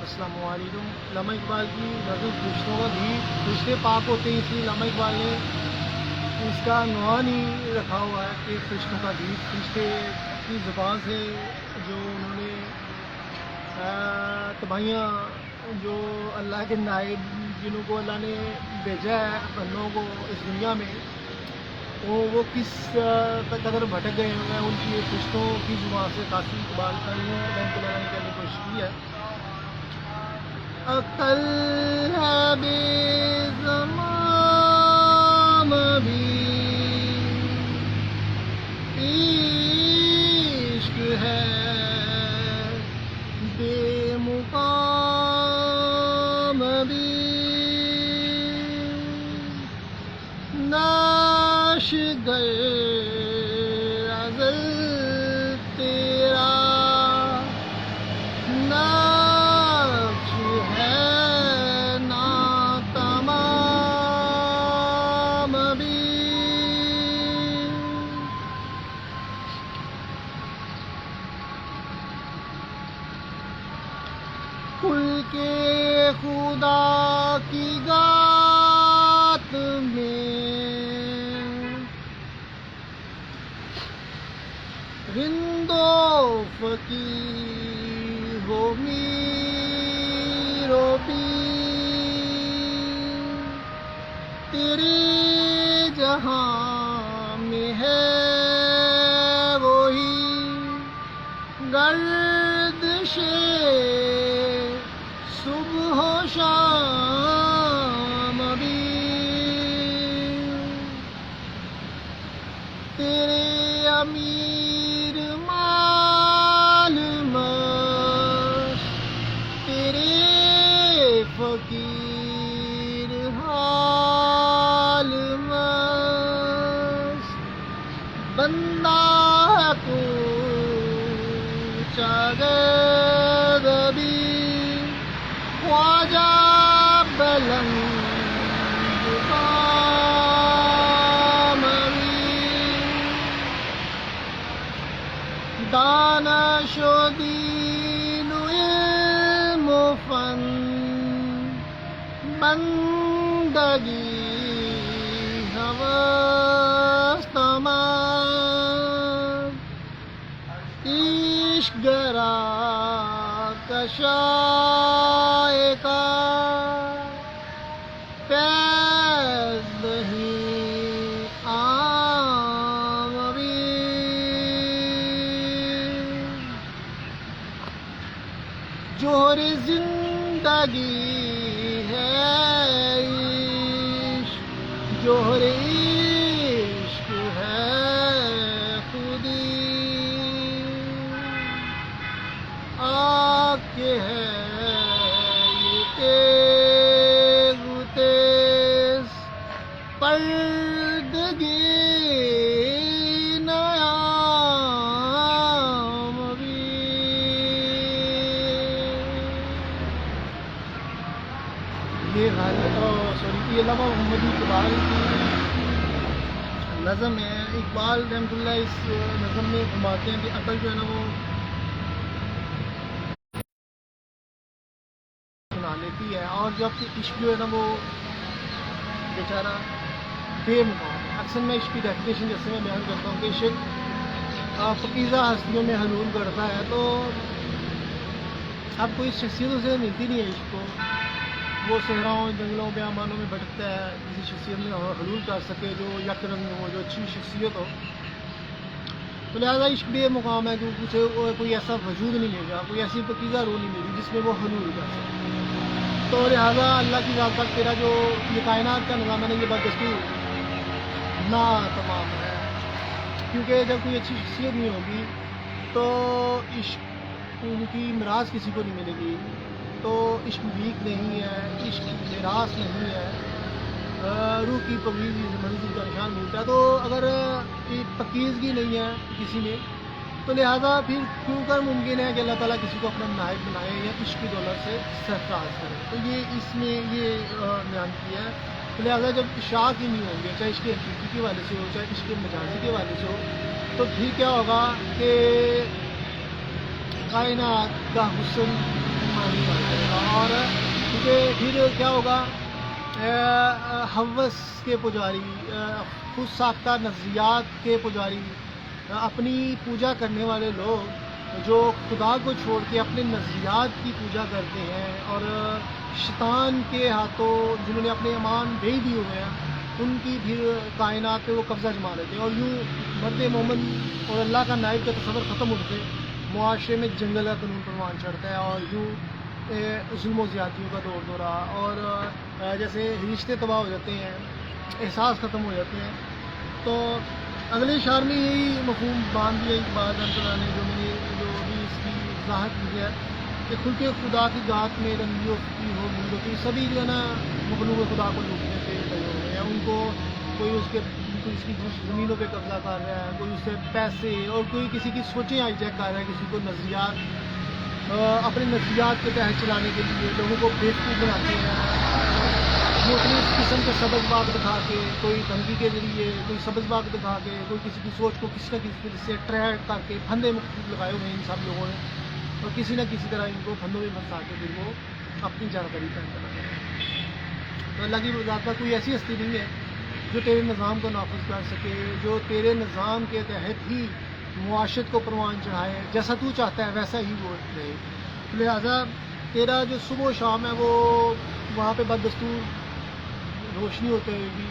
السلام علیکم۔ علامہ اقبال کی نظم فرشتوں کا گیت، فرشتے پاک ہوتے ہیں، اس لیے علامہ اقبال نے اس کا عنوان ہی رکھا ہوا ہے کہ فرشتوں کا گیت۔ فرشتے کی زبان سے جو انہوں نے تباہیاں، جو اللہ کے نائب جنہوں کو اللہ نے بھیجا ہے بندوں کو اس دنیا میں، وہ کس قدر بھٹک گئے ہیں، ان کی فرشتوں کی زبان سے قاسم اقبال کا یوں رحمۃ اللہ علیہ نے کرنے کی کوشش کی ہے۔ عقل ہے بے زمام بھی، عشق ہے بے مقام بھی، ناشگر ازل تیرا نقش ہے ناتمام بھی۔ کھل کے خدا کی ذات میں رند و فقیر ہو میر و پیر، تیرے جہاں میں ہے وہی گردش صبح و شام بھی، تیرے امیر مال مست، تیرے فقیر حال مست، بندہ پوچھا گرد بھی خواجہ بلند قام بھی، دانش و دین و علم و فن، بندگی ہوس تمام، عشق گرا کشائے کا فیض نہیں عام بھی، جوہر زندگی ہے عشق، جوہر عشق ہے خودی، آگ کے ہے یہ تیغ و تیز، پردگی نیام بھی۔ یہ علامہ محمد اقبال کی نظم ہے۔ اقبال رحمۃ اللہ اس نظم میں فرماتے ہیں کہ عقل جو ہے نا وہ سنا لیتی ہے، اور جب عشق جو ہے نا وہ بیچارہ بے مقام ہے۔ اکثر میں عشق کی ڈیفینیشن جیسے میں بیان کرتا ہوں کہ عشق پاکیزہ ہستیوں میں حلول کرتا ہے، تو اب کوئی شخصیتوں سے ملتی نہیں ہے عشق کو، وہ صحراؤں جنگلوں بیابانوں میں بھٹکتا ہے، کسی شخصیت میں حلول کر سکے جو یک رنگ ہو، جو اچھی شخصیت ہو، تو لہٰذا عشق بے مقام ہے کیونکہ اسے کوئی ایسا وجود نہیں ملے گا، کوئی ایسی پاکیزہ روح نہیں ملی جس میں وہ حلول کر سکے۔ تو لہٰذا اللہ کی ذات تک تیرا جو یہ کائنات کا نظام ہے نا، یہ بددستور ناتمام ہے، کیونکہ جب کوئی اچھی شخصیت نہیں ہوگی تو عشق ان کی میراث کسی کو نہیں ملے گی، تو عشق ویک نہیں ہے، عشق میراث نہیں ہے، روح کی پکیزگی منزل کا نشان ملتا ہے۔ تو اگر پکیزگی نہیں ہے کسی میں، تو لہٰذا پھر کیوں کر ممکن ہے کہ اللہ تعالیٰ کسی کو اپنا نائب بنائے یا عشق کی دولت سے سرفراز کرے؟ تو یہ اس میں یہ بیان کیا ہے۔ تو لہٰذا جب اشاق ہی نہیں ہوں گے، چاہے عشق حقیقی کے والے سے ہو، چاہے عشق مجازی کے والے سے ہو، تو پھر کیا ہوگا کہ کائنات کا حسن نہیں پائے گا، اور کیونکہ پھر کیا ہوگا، ہوس کے پجاری، خود ساختہ نظریات کے پجاری، اپنی پوجا کرنے والے لوگ جو خدا کو چھوڑ کے اپنے نظریات کی پوجا کرتے ہیں، اور شیطان کے ہاتھوں جنہوں نے اپنے ایمان بیچ دیے ہوئے ہیں، ان کی پھر کائنات پہ وہ قبضہ جما لیتے ہیں، اور یوں مرد مومن اور اللہ کا نائب کا تصور ختم ہوتے، معاشرے میں جنگل کا قانون پروان چڑھتا ہے، اور یوں ظلم و زیادتیوں کا دور دورہ، اور جیسے رشتے تباہ ہو جاتے ہیں، احساس ختم ہو جاتے ہیں۔ تو اگلے اشعار میں یہی مفہوم باندھ دیا اقبال رحمۃ اللہ نے، جو ابھی اس کی وضاحت کی ہے کہ خلق خدا کی گات میں رنگی افتی ہو گی، سبھی جو ہے نا مخلوق خدا کو لوٹنے پہ لگے ہوئے ہیں، ان کو کوئی اس کی زمینوں پہ قبضہ کر رہا ہے، کوئی اس سے پیسے، اور کوئی کسی کی سوچیں ہائی جیک کر رہا ہے، کسی کو نظریات اپنے نظریات کے تحت چلانے کے لیے لوگوں کو بیوقوف بناتے ہیں، مختلف قسم کے سبز باغ دکھا کے، کوئی دھمکی کے ذریعے، کوئی سبز باغ دکھا کے، کوئی کسی کی سوچ کو کسی نہ کسی طرح سے ٹریک کر کے پھندے مختلف لگائے ہوئے ہیں ان سب لوگوں نے، اور کسی نہ کسی طرح ان کو پھندوں میں پھنسا کے پھر وہ اپنی جانکاری پہن کر ہیں۔ تو اللہ کی ذات کا کوئی ایسی ہستی نہیں ہے جو تیرے نظام کو نافذ کر سکے، جو تیرے نظام کے تحت ہی معاشرت کو پروان چڑھائے، جیسا تو چاہتا ہے ویسا ہی وہ رہے۔ لہٰذا تیرا جو صبح و شام ہے وہ وہاں پہ بدستور روشنی ہوتے ہوئے بھی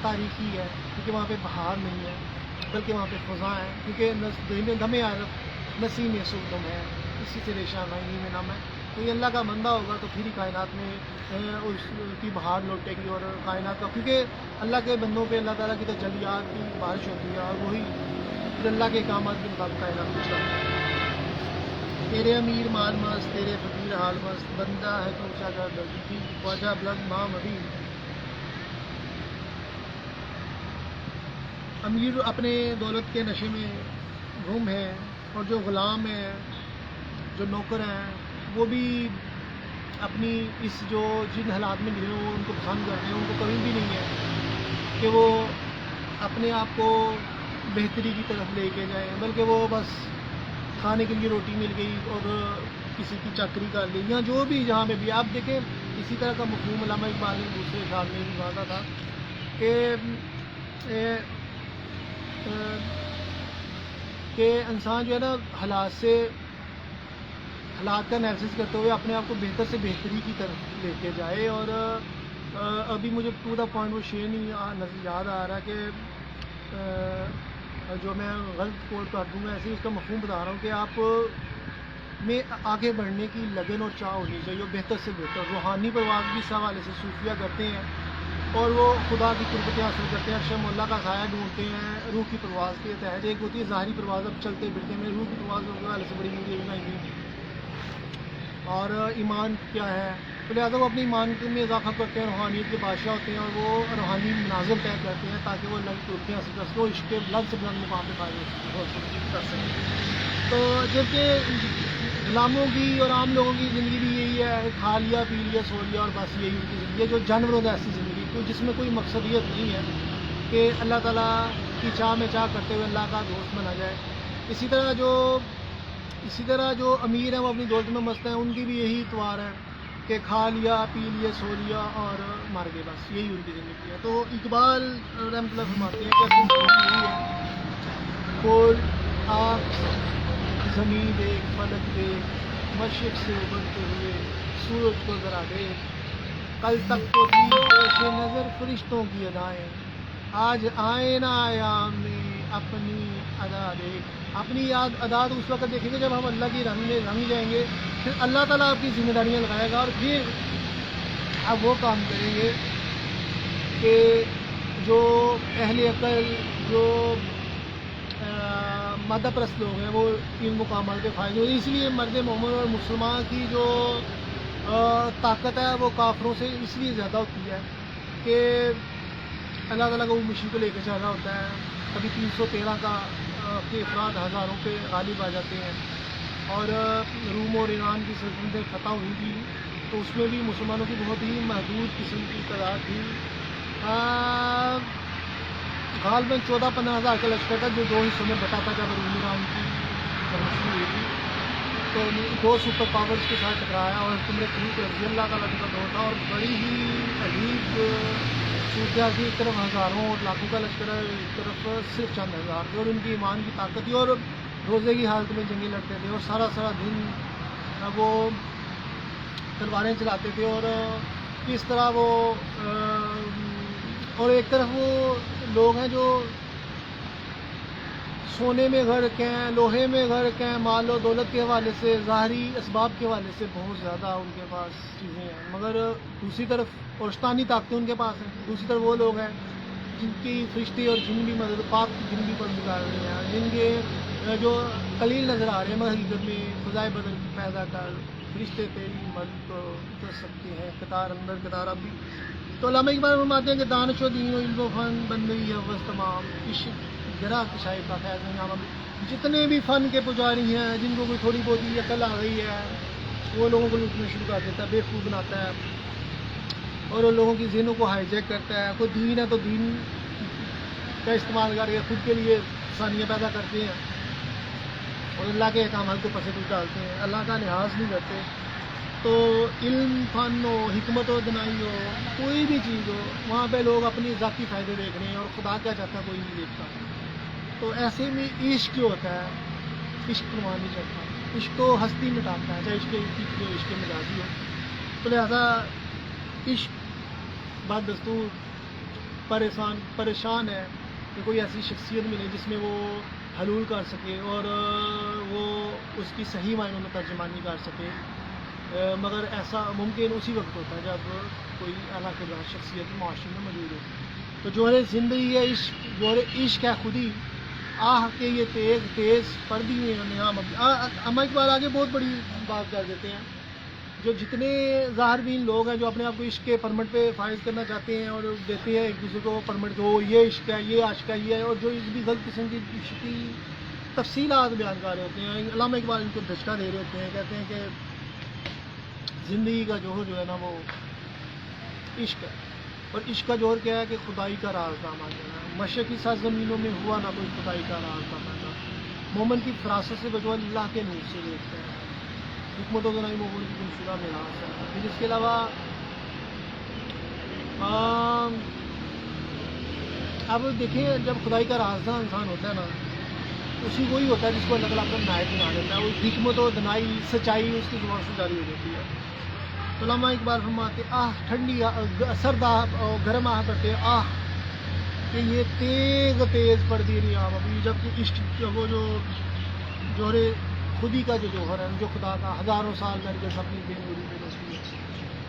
تاریخی ہے، کیونکہ وہاں پہ بہار نہیں ہے، بلکہ وہاں پہ خزاں ہے، کیونکہ دم عارف نسیم سلطم ہے، اسی سے ریشان آئینی میں نام ہے۔ تو یہ اللہ کا بندہ ہوگا تو پھر ہی کائنات میں اس کی بہار لوٹے گی، اور کائنات کا، کیونکہ اللہ کے بندوں پہ اللہ تعالیٰ کی تجلیات کی بارش ہوتی ہے، اور وہی پھر اللہ کے اقامات کے مطابق کائنات میں چلتا ہے۔ تیرے امیر مال مست، تیرے فقیر حال مست، بندہ ہے تو اونچا کر درجی، خواجہ بلند مام ابھی۔ امیر اپنے دولت کے نشے میں گم ہے، اور جو غلام ہیں، جو نوکر ہیں، وہ بھی اپنی اس جو جن حالات میں گرے ہیں وہ ان کو پسند کرتے ہیں، ان کو کبھی بھی نہیں ہے کہ وہ اپنے آپ کو بہتری کی طرف لے کے جائیں، بلکہ وہ بس کھانے کے لیے روٹی مل گئی اور کسی کی چاکری کر لی، یا جو بھی جہاں پہ بھی آپ دیکھیں اسی طرح کا مفہوم علامہ اقبال نے دوسرے اشعار میں بھی باندھا تھا کہ انسان جو ہے نا حالات کا انالیسس کرتے ہوئے اپنے آپ کو بہتر سے بہتری کی طرف لے کے جائے، اور ابھی مجھے ٹو دا پوائنٹ وہ شعر نہیں یاد آ رہا کہ جو میں غلط کوٹ کر دوں، میں ایسے ہی اس کا مفہوم بتا رہا ہوں کہ آپ میں آگے بڑھنے کی لگن اور چاہ ہونی چاہیے، اور بہتر سے بہتر روحانی پرواز بھی اس حوالے سے صوفیہ کرتے ہیں، اور وہ خدا کی قربتیں حاصل کرتے ہیں، عرش مولا کا سایہ ڈھونڈتے ہیں روح کی پرواز کے تحت۔ ایک ہوتی ہے ظاہری پرواز، اب چلتے پھرتے میں روح کی پرواز کے حوالے سے بڑی ویڈیو بنائی گئی، اور ایمان کیا ہے، تو لہٰذا وہ اپنے ایمان میں اضافہ کرتے ہیں، روحانیت کے بادشاہ ہوتے ہیں، اور وہ روحانی مناظر طے کرتے ہیں تاکہ وہ اللہ کی قربتیں حاصل کر سکیں، وہ عشق بلند سے بلند مقام پہ فائز کر سکیں۔ تو جبکہ غلاموں کی اور عام لوگوں کی زندگی بھی یہی ہے، کھا لیا پی لیا سو لیا، اور بس یہی ان کی زندگی ہے، جو جانوروں کا ایسی زندگی کوئی جس میں کوئی مقصدیت نہیں ہے کہ اللہ تعالیٰ کی چاہ میں چاہ کرتے ہوئے اللہ کا دوست بنا جائے۔ اسی طرح جو امیر ہیں وہ اپنی دولت میں مست ہیں، ان کی بھی یہی اتوار ہے کہ کھا لیا پی لیا سو لیا اور مر گئے، بس یہی ان کی زندگی ہے۔ تو اقبال رحمۃ اللہ فرماتے ہیں کہ اپنی زندگی یہی ہے، کوئی آپ زمین دیکھ فلک دیکھ، مشرق سے ابھرتے ہوئے سورج کو ذرا دیکھ، کل تک تو تھی پیش نظر فرشتوں کی ادائیں، آج آئے نہ ایام میں اپنی ادا دیکھ۔ اپنی ادا تو اس وقت دیکھیں گے جب ہم اللہ کی رنگ میں رنگ جائیں گے، پھر اللہ تعالیٰ آپ کی ذمہ داریاں لگائے گا، اور پھر آپ وہ کام کریں گے کہ جو اہل عقل، جو مادہ پرست لوگ ہیں، وہ ان مقامات پہ فائز ہوئے۔ اس لیے مرد مومن اور مسلمان کی جو طاقت ہے وہ کافروں سے اس لیے زیادہ ہوتی ہے کہ اللہ تعالیٰ کو وہ مشین کو لے کے چل رہا ہوتا ہے، کبھی 313 کے افراد ہزاروں پہ غالب آ جاتے ہیں، اور روم اور ایران کی سلطنتیں فتح ہوئی تھی تو اس میں بھی مسلمانوں کی بہت ہی محدود قسم کی تعداد تھی، غالباً 14-15 ہزار کا لشکر تھا جو 2 حصوں میں بٹا تھا جب روم ایران کی روشنی ہوئی تھی۔ تو دو سپر پاورز کے ساتھ ٹکرایا اور عمر فاروق رضی اللہ تعالیٰ کا دور تھا، اور بڑی ہی عجیب صورتحال تھی. ایک طرف ہزاروں اور لاکھوں کا لشکر ہے، ایک طرف صرف چند ہزار تھے، اور ان کی ایمان کی طاقت تھی، اور روزے کی حالت میں جنگیں لڑتے تھے، اور سارا سارا دن وہ تلواریں چلاتے تھے، اور اس طرح وہ اور ایک طرف وہ لوگ ہیں جو سونے میں غرق ہیں، لوہے میں غرق ہیں، مال و دولت کے حوالے سے، ظاہری اسباب کے حوالے سے بہت زیادہ ان کے پاس چیزیں ہیں، مگر دوسری طرف اوشتانی طاقتیں ان کے پاس ہیں. دوسری طرف وہ لوگ ہیں جن کی فرشتے اور جن بھی مدد پاک جن بھی پر گزار رہے ہیں، جن کے جو قلیل نظر آ رہے ہیں، مگر حقیقت میں خدائے بدل پیدا کر فرشتے تیری مدد کو کر سکتے ہیں، قطار اندر قطار اب بھی. تو علامہ اقبال فرماتے ہیں کہ دانش و دین و علم و فن بن گئی ہے بس تمام عشق گرا کشائی کا فیض نظام. جتنے بھی فن کے پجاری ہیں، جن کو کوئی تھوڑی بہت ہی عقل آ گئی ہے، وہ لوگوں کو لوٹنا شروع کر دیتا ہے، بیوقوف بناتا ہے، اور ان لوگوں کی ذہنوں کو ہائی جیک کرتا ہے. کوئی دین ہے تو دین کا استعمال کر کے خود کے لیے آسانیاں پیدا کرتے ہیں، اور اللہ کے احکامات کو پسے ڈال ڈالتے ہیں، اللہ کا لحاظ نہیں کرتے. تو علم فن ہو، حکمت و دنائی ہو، کوئی بھی چیز ہو، وہاں پہ لوگ اپنی ذاتی فائدے دیکھ رہے ہیں، اور خدا کیا چاہتا ہے کوئی نہیں دیکھتا. تو ایسے میں عشق جو ہوتا ہے، عشق پرواہ نہیں چڑھتا، عشق تو ہستی مٹاتا ہے، چاہے عشق جو عشق مجازی ہو. تو لہٰذا عشق بات دستور پریشان ہے کہ کوئی ایسی شخصیت ملے جس میں وہ حلول کر سکے، اور وہ اس کی صحیح معنوں میں ترجمانی کر سکے. مگر ایسا ممکن اسی وقت ہوتا ہے جب کوئی اعلیٰ کردار شخصیت معاشرے میں موجود ہو. تو جوہر زندگی ہے عشق، جوہر عشق ہے خودی، آہ کہ یہ تیز تیز پردی میں نیام. اما اقبال آگے بہت بڑی بات کر دیتے ہیں. جو جتنے ظاہر بین لوگ ہیں جو اپنے آپ کو عشق کے پرمٹ پہ فائز کرنا چاہتے ہیں، اور دیتے ہیں ایک دوسرے کو پرمٹ کو، یہ عشق ہے، یہ عاشق ہے، یہ ہے، اور جو اس بھی غلط قسم کی عشق کی تفصیلات بیان کر رہے ہوتے ہیں. علامہ اقبال ان کو دھچکا دے رہے ہوتے ہیں، کہتے ہیں کہ زندگی کا جوہر جو ہے نا وہ عشق ہے، اور عشق کا جوہر کیا ہے کہ خدائی کا راز دامن دینا ہے. مشرقی سرزمینوں میں ہوا نہ کوئی خدائی کا راز دامن دینا. مومن کی فراست سے بجو اللہ کے نور سے دیکھتے ہیں. حکمت و دنائی مومن کی گمشدہ میراث ہے. پھر اس کے علاوہ اب دیکھیں، جب خدائی کا رازداں انسان ہوتا ہے نا، اسی وہی ہوتا ہے جس کو اللہ تعالیٰ اپنا نائب بنا دیتا ہے. وہ حکمت و دنائی سچائی اس کی زبان سے جاری ہو جاتی ہے. تو علامہ اقبال فرماتے آہ ٹھنڈی سرد آہ گرم آہ کرتے آہ کہ یہ تیز تیز پڑتی نہیں آپ ابھی. جبکہ عشق وہ جو جوہر خودی کا جو جوہر ہے، جو خدا کا ہزاروں سال میں جیسا اپنی بے نوری پہ روشنی ہے،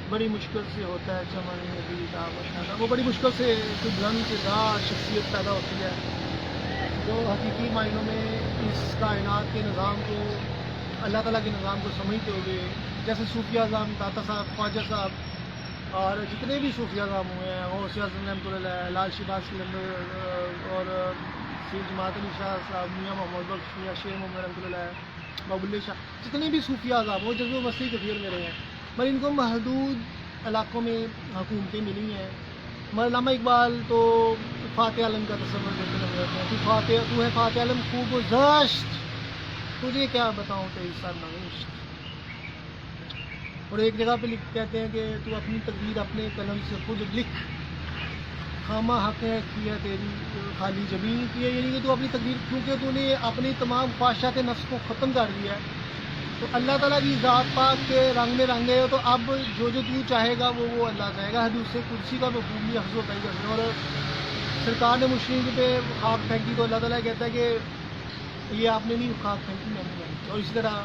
بڑی مشکل سے ہوتا ہے چمن میں بھی دعوت. وہ بڑی مشکل سے کوئی بلند کردار شخصیت پیدا ہوتی ہے جو حقیقی معنوں میں اس کائنات کے نظام کو، اللہ تعالیٰ کے نظام کو سمجھتے ہوئے، جیسے صوفیہ اعظم داتا صاحب، خواجہ صاحب، اور جتنے بھی صوفیہ اعظم ہوئے ہیں، غوث اعظم رحمۃ اللہ علیہ، لال شہباز قلندر، اور سید جماعت علی شاہ صاحب، میاں محمد بخش، میاں شیر محمد رحمۃ اللہ علیہ، باب اللہ شاہ، جتنے بھی صوفیہ اعظم وہ جذب و مسیح کثیر میں رہے ہیں، مگر ان کو محدود علاقوں میں حکومتیں ملی ہیں. مگر علامہ اقبال تو فاتح عالم کا تصور دیتے نظر آتے ہیں. تو ہے فاتح عالم خوب و زشت، تجھے کیا بتاؤں تیری سرنوشت. اور ایک جگہ پہ کہتے ہیں کہ تو اپنی تقدیر اپنے قلم سے خود لکھ، خامہ حق ہے کیا تیری خالی جبین کی ہے. یعنی کہ تو اپنی تقدیر، کیونکہ تو نے اپنی تمام خواہشات نفس کو ختم کر دیا ہے، تو اللہ تعالیٰ کی ذات پاک کے رنگ میں رنگے ہو، تو اب جو تو چاہے گا وہ اللہ چاہے گا. حدیث قدسی کا مفہوم بھی حفظ ہوتا ہی کرتے ہیں. اور سرکار نے مشرق پہ خاک پھینکی تو اللہ تعالیٰ کہتا ہے کہ یہ آپ نے نہیں خاک پھینکی، میں نے پھینکی. اور اسی طرح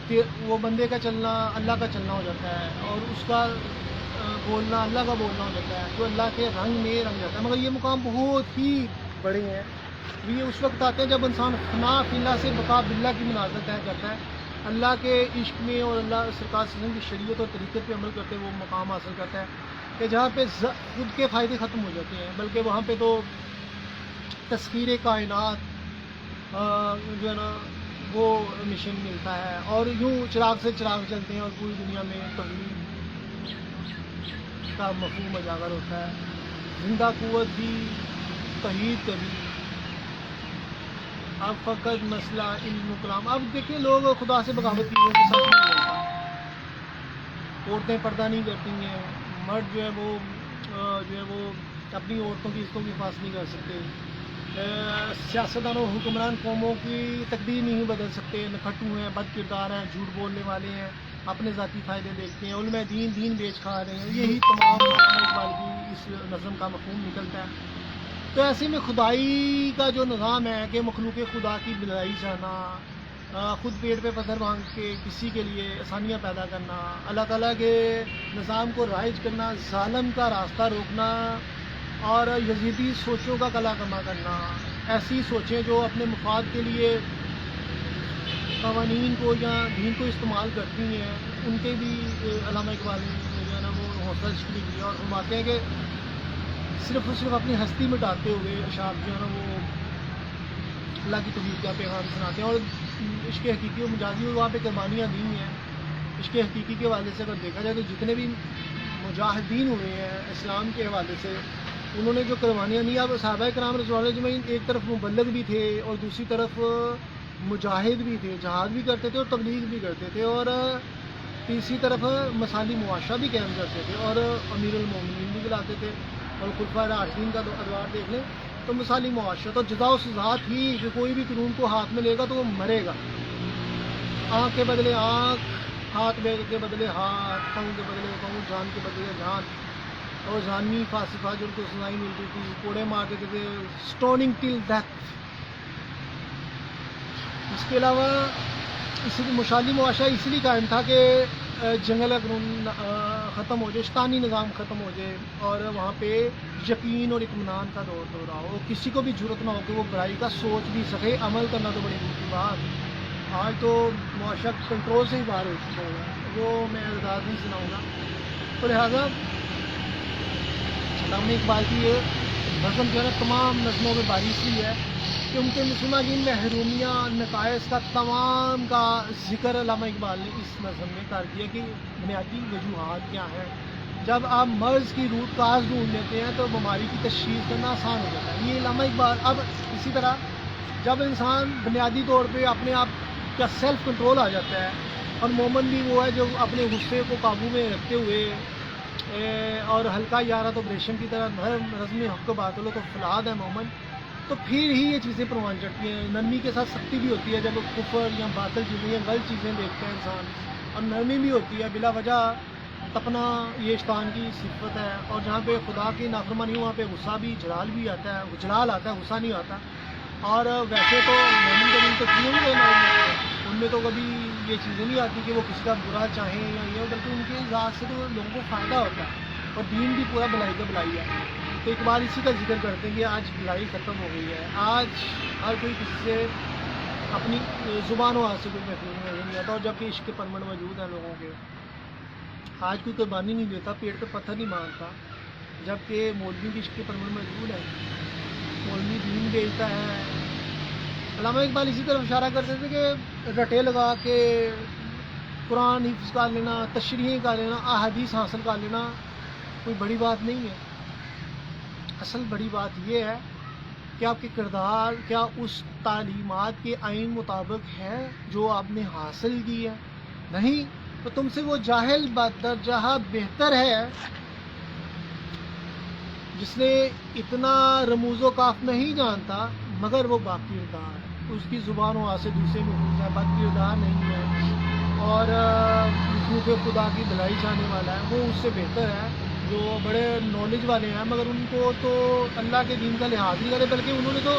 کہ وہ بندے کا چلنا اللہ کا چلنا ہو جاتا ہے، اور اس کا بولنا اللہ کا بولنا ہو جاتا ہے، جو اللہ کے رنگ میں رنگ جاتا ہے. مگر یہ مقام بہت ہی بڑے ہیں. یہ اس وقت آتے ہیں جب انسان فنا فی اللہ سے بقا باللہ کی منازل طے کرتا ہے، اللہ کے عشق میں اور اللہ سرکار صلی اللہ علیہ وسلم کی شریعت اور طریقت پہ عمل کرتے وہ مقام حاصل کرتا ہے کہ جہاں پہ خود کے فائدے ختم ہو جاتے ہیں، بلکہ وہاں پہ تو تسخیر کائنات جو ہے نا وہ مشن ملتا ہے، اور یوں چراغ سے چراغ چلتے ہیں، اور پوری دنیا میں توحید کا مفہوم اجاگر ہوتا ہے. زندہ قوت بھی توحید کبھی اب فقط مسئلہ علم و کلام. اب دیکھیں لوگ خدا سے بغاوت کی وجہ سے ساتھ نہیں ہوتا. عورتیں پردہ نہیں کرتی ہیں, مرد جو ہے وہ اپنی عورتوں کی عزتوں کی حفاظت نہیں کر سکتے, سیاستدانوں حکمران قوموں کی تقدیر نہیں بدل سکتے, نکھٹو ہیں, بد کردار ہیں, جھوٹ بولنے والے ہیں, اپنے ذاتی فائدے دیکھتے ہیں, علماء دین بیچ کھا رہے ہیں. یہی تمام اقبال کی اس نظم کا مفہوم نکلتا ہے. تو ایسے میں خدائی کا جو نظام ہے کہ مخلوق خدا کی بلائی جانا, خود پیٹ پہ پتھر مانگ کے کسی کے لیے آسانیاں پیدا کرنا, اللہ تعالیٰ کے نظام کو رائج کرنا, ظالم کا راستہ روکنا اور یزیدی سوچوں کا کلا کما کرنا, ایسی سوچیں جو اپنے مفاد کے لیے قوانین کو یا دین کو استعمال کرتی ہیں, ان کے بھی علامہ اقبال نے جو ہے نا وہ حوصلہ تشکیل دیا اور فرماتے ہیں کہ صرف اور صرف اپنی ہستی مٹاتے ہوئے اشعار جو ہے نا وہ اللہ کی توحید کا پیغام سناتے ہیں. اور عشق حقیقی و مجازی وہاں پہ قربانیاں دی ہیں. عشق حقیقی کے حوالے سے اگر دیکھا جائے تو جتنے بھی مجاہدین ہوئے ہیں اسلام کے حوالے سے, انہوں نے جو قربانیاں دی, اب صحابہ کرام رضوان اللہ اجمعین ایک طرف مبلغ بھی تھے اور دوسری طرف مجاہد بھی تھے, جہاد بھی کرتے تھے اور تبلیغ بھی کرتے تھے, اور تیسری طرف مصالح معاشرہ بھی قائم کرتے تھے اور امیر المومنین بھی بلاتے تھے. اور خلفائے راشدین کا ادوار دیکھ لیں تو مصالح معاشرہ تو جزا و سزا تھی کہ کوئی بھی قانون کو ہاتھ میں لے گا تو وہ مرے گا. آنکھ کے بدلے آنکھ, ہاتھ کے بدلے ہاتھ, پاؤں کے بدلے پاؤں, جان کے بدلے جان. اور جانوی فاسفہ جو ان کو سزائیں ملتی تھی, کوڑے مار دیتے تھے, اسٹوننگ ٹل ڈیتھ. اس کے علاوہ اسی مصالح معاشرہ اس لیے قائم تھا کہ جنگل قانون ختم ہو جائے, شیطانی نظام ختم ہو جائے اور وہاں پہ یقین اور اطمینان کا دور ہو رہا ہو, کسی کو بھی جرأت نہ ہو کہ وہ برائی کا سوچ بھی سکے. عمل کرنا تو بڑی دور کی بات, آج تو معاشرہ کنٹرول سے ہی باہر ہو چکا ہوگا, وہ میں انداز نہیں سناؤں گا. تو لہٰذا علامہ اقبال کی یہ نظم جو ہے نا تمام نظموں میں بارش ہوئی ہے کہ ان کے مسلمان دین محرومیاں, نقائص کا تمام کا ذکر علامہ اقبال نے اس نظم میں کر دیا کہ بنیادی وجوہات کیا ہیں. جب آپ مرض کی روٹ کاز ڈھونڈ لیتے ہیں تو بیماری کی تشخیص کرنا آسان ہو جاتا ہے. یہ علامہ اقبال. اب اسی طرح جب انسان بنیادی طور پہ اپنے آپ کا سیلف کنٹرول آ جاتا ہے, اور مومن بھی وہ ہے جو اپنے غصے کو قابو میں رکھتے ہوئے اور ہلکا یارہ تو بریشم کی طرح نرم رزم حق و باطلوں کو فلاد ہے مومن, تو پھر ہی یہ چیزیں پروان چڑھتی ہیں. نرمی کے ساتھ سختی بھی ہوتی ہے جب کفر یا باطل چیزیں یا غلط چیزیں دیکھتے ہیں انسان, اور نرمی بھی ہوتی ہے بلا وجہ تپنا, یہ شیطان کی صفت ہے. اور جہاں پہ خدا کی نافرمانی وہاں پہ غصہ بھی, جلال بھی آتا ہے, جلال آتا ہے, غصہ نہیں آتا. اور ویسے تو مومن کبھی تو کیوں نہیں, ان میں تو کبھی یہ چیزیں نہیں آتی کہ وہ کسی کا برا چاہیں یا یہ, بلکہ ان کے ذات سے تو لوگوں کو فائدہ ہوتا ہے, اور دین بھی پورا بلائی کا بلائی ہے. تو ایک بار اسی کا ذکر کرتے ہیں کہ آج بلائی ختم ہو گئی ہے. آج ہر کوئی کسی سے اپنی زبان و ہاتھ سے کوئی محفوظ نظر نہیں آتا, اور جبکہ عشق پرمن موجود ہیں لوگوں کے. آج کوئی قربانی نہیں دیتا, پیٹ پہ پتھر نہیں مارتا, جبکہ مولوی کی عشق پرمن موجود ہے, مولوی دین بیچتا ہے. علامہ اقبال اسی طرف اشارہ کرتے تھے کہ رٹے لگا کے قرآن حفظ کر لینا, تشریح کر لینا, احادیث حاصل کر لینا کوئی بڑی بات نہیں ہے. اصل بڑی بات یہ ہے کہ آپ کے کردار کیا اس تعلیمات کے عین مطابق ہے جو آپ نے حاصل کی ہے. نہیں تو تم سے وہ جاہل بدرجہ بہتر ہے جس نے اتنا رموز و کاف نہیں جانتا مگر وہ باقی کردار ہے. اس کی زبان و ہاتھ سے دوسرے محفوظ ہے, باقی کردار نہیں ہے, اور مخلوق خدا کی بھلائی چاہنے والا ہے, وہ اس سے بہتر ہے جو بڑے نالج والے ہیں مگر ان کو تو اللہ کے دین کا لحاظ نہیں کرے, بلکہ انہوں نے تو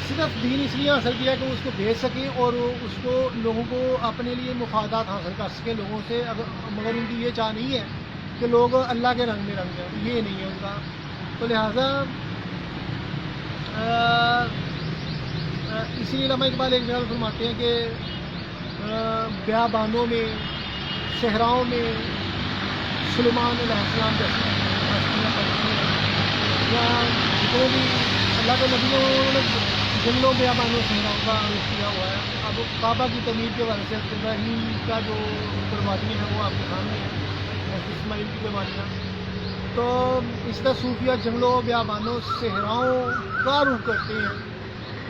صرف دین اس لیے حاصل کیا کہ وہ اس کو بھیج سکیں اور اس کو لوگوں کو اپنے لیے مفادات حاصل کر سکیں لوگوں سے, مگر ان کی یہ چاہ نہیں ہے کہ لوگ اللہ کے رنگ میں رنگ جائیں, یہ نہیں ہے ان کا. تو لہٰذا اسی لیے علامہ اقبال ایک جگہ فرماتے ہیں کہ بیابانوں میں, صحراؤں میں سلیمان علیہ السلام جیسی ہستیاں پڑتی ہیں, یا جتنے بھی اللہ کے نبیوں نے جنگلوں بیابانوں صحراؤں کا رخ کیا ہوا ہے. اب کعبہ کی تعمیر کے وجہ سے ابراہیم کا جو قربانی ہے وہ آپ کے سامنے ہے, اسماعیل کی قربانیاں. تو اس طرح صوفیہ جنگلوں بیابانوں صحراؤں کا رخ کرتے ہیں,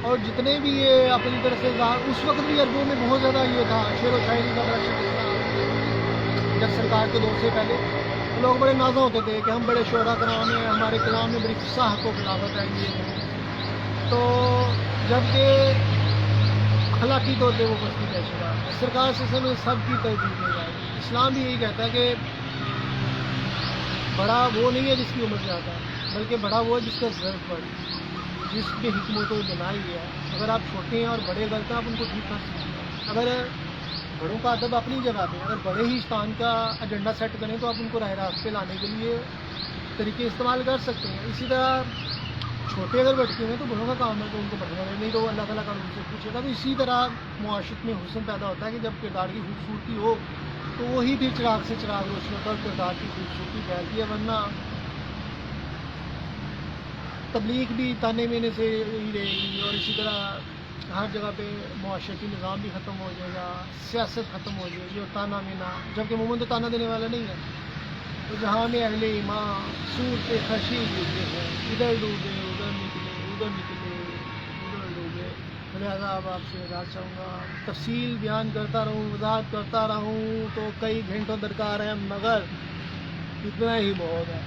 اور جتنے بھی یہ اپنی طرف سے اس وقت بھی عربوں میں بہت زیادہ یہ تھا، شعر و شاعری کا بڑا شکل تھا جب سرکار کے دور سے پہلے لوگ بڑے نازا ہوتے تھے کہ ہم بڑے شعرا کرام ہیں، ہمارے کلام میں بڑی فصاحت و بلاغت ہے یہ ہے، تو جب کہ اخلاقی طور پہ وہ پستی پیشہ ہے سرکار سے سب کی تربیت دی جائے گی۔ اسلام بھی یہی کہتا ہے کہ بڑا وہ نہیں ہے جس کی عمر زیادہ ہے، بلکہ بڑا وہ ہے جس کا ضرف بڑھ، جس کی حکمت و بنائی ہے۔ اگر آپ چھوٹے ہیں اور بڑے غلط ہیں آپ ان کو ٹھیک کر سکتے ہیں، اگر بڑوں کا ادب اپنی جگہ پہ، اگر بڑے ہی شیطان کا ایجنڈا سیٹ کریں تو آپ ان کو راہ راست پہ لانے کے لیے طریقے استعمال کر سکتے ہیں۔ اسی طرح چھوٹے اگر بھٹکے ہوئے تو بڑوں کا کام ہے تو ان کو بھٹکنا نہیں تو اللہ تعالیٰ کا ان سے پوچھے گا۔ تو اسی طرح معاشرت میں حسن پیدا ہوتا ہے کہ جب کردار کی خوبصورتی ہو تو وہی پھر چراغ سے چراغ روشن ہوتا ہے اور کردار کی خوبصورتی پھیلتی ہے، ورنہ تبلیغ بھی تانے مینے سے ہی رہے گی اور اسی طرح ہر جگہ پہ معاشرتی نظام بھی ختم ہو جائے گا، سیاست ختم ہو جائے گی اور تانا مینا، جبکہ مومن تو تانا دینے والا نہیں ہے۔ تو جہاں میں اہل ایمان سور پہ خرشی ہوتے ہیں، ادھر ڈوبے ادھر نکلے ادھر نکلے ادھر ڈوبے، لہٰذا اب آپ سے اجازت چاہوں گا، تفصیل بیان کرتا رہوں وضاحت کرتا رہوں تو کئی گھنٹوں درکار ہے، مگر اتنا ہی بہت ہے۔